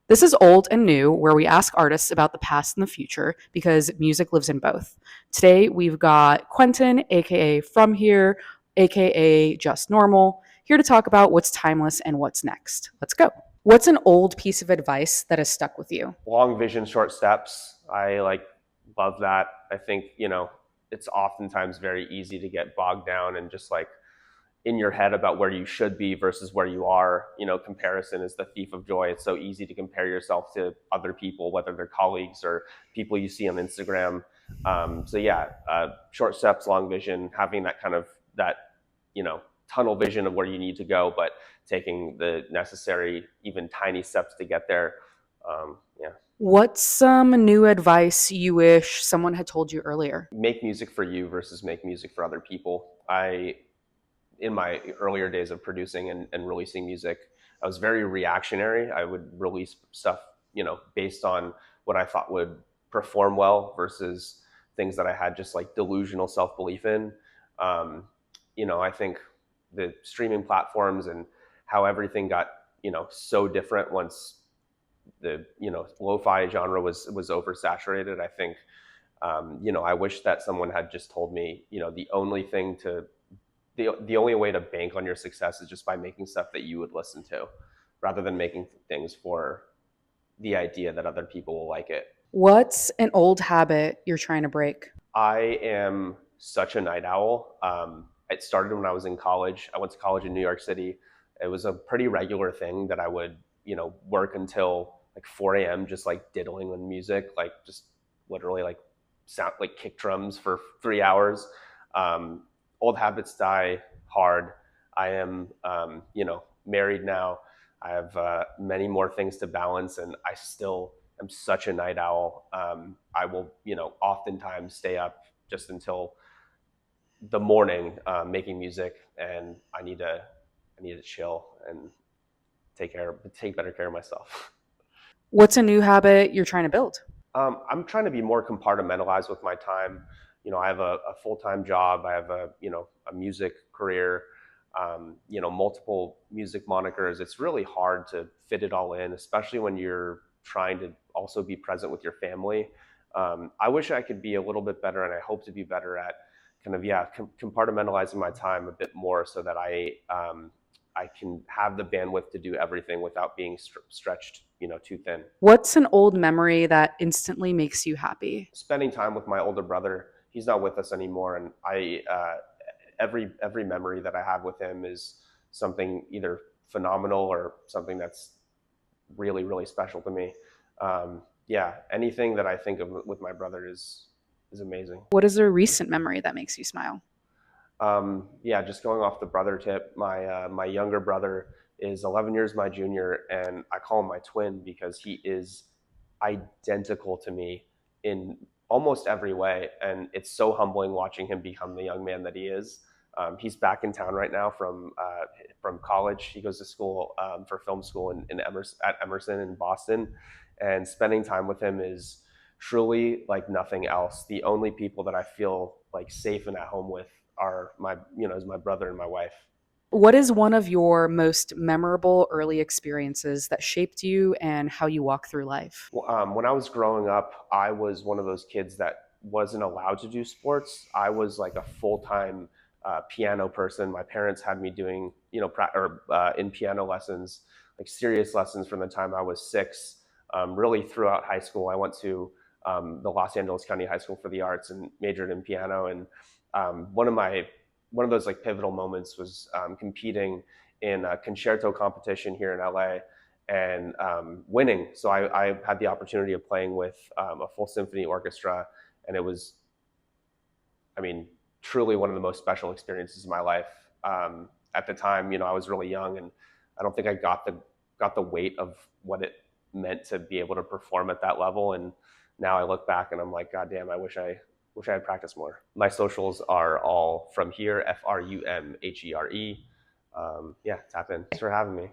This is Old and New, where we ask artists about the past and the future because music lives in both. Today, we've got Quentin, aka Frumhere, aka Just Normal, here to talk about what's timeless and what's next. Let's go. What's an old piece of advice that has stuck with you? Long vision, short steps. I love that. I think, it's oftentimes very easy to get bogged down and just in your head about where you should be versus where you are. Comparison is the thief of joy. It's so easy to compare yourself to other people, whether they're colleagues or people you see on Instagram. Short steps, long vision, having that kind of tunnel vision of where you need to go, but taking the necessary, even tiny steps to get there. Yeah. What's some new advice you wish someone had told you earlier? Make music for you versus make music for other people. In my earlier days of producing and releasing music, I was very reactionary. I would release stuff, based on what I thought would perform well versus things that I had just delusional self-belief in. I think the streaming platforms and how everything got, so different once the, lo-fi genre was oversaturated. I think, I wish that someone had just told me, the only way to bank on your success is just by making stuff that you would listen to, rather than making things for the idea that other people will like it. What's an old habit you're trying to break? I am such a night owl. It started when I was in college. I went to college in New York City. It was a pretty regular thing that I would, work until 4 a.m. just diddling on music, just literally sound kick drums for 3 hours. Old habits die hard. I am, married now. I have many more things to balance, and I still am such a night owl. I will, oftentimes stay up just until the morning making music, and I need to chill and take better care of myself. What's a new habit you're trying to build? I'm trying to be more compartmentalized with my time. I have a full-time job. I have a music career, multiple music monikers. It's really hard to fit it all in, especially when you're trying to also be present with your family. I wish I could be a little bit better, and I hope to be better at compartmentalizing my time a bit more so that I can have the bandwidth to do everything without being stretched, too thin. What's an old memory that instantly makes you happy? Spending time with my older brother. He's not with us anymore, and every memory that I have with him is something either phenomenal or something that's really, really special to me. Anything that I think of with my brother is amazing. What is a recent memory that makes you smile? Just going off the brother tip, my younger brother is 11 years my junior, and I call him my twin because he is identical to me in almost every way, and it's so humbling watching him become the young man that he is. He's back in town right now from college. He goes to school for film school in Emerson in Boston, and spending time with him is truly like nothing else. The only people that I feel safe and at home with are is my brother and my wife. What is one of your most memorable early experiences that shaped you and how you walk through life? When I was growing up, I was one of those kids that wasn't allowed to do sports. I was a full-time piano person. My parents had me doing, in piano lessons, serious lessons from the time I was 6. Really throughout high school, I went to the Los Angeles County High School for the Arts and majored in piano. And one of those pivotal moments was competing in a concerto competition here in LA and winning. So I had the opportunity of playing with a full symphony orchestra, and it was, truly one of the most special experiences of my life. At the time, I was really young, and I don't think I got the weight of what it meant to be able to perform at that level. And now I look back and I'm like, God damn, I wish I had practiced more. My socials are all frumhere, FRUMHERE. Tap in. Thanks for having me.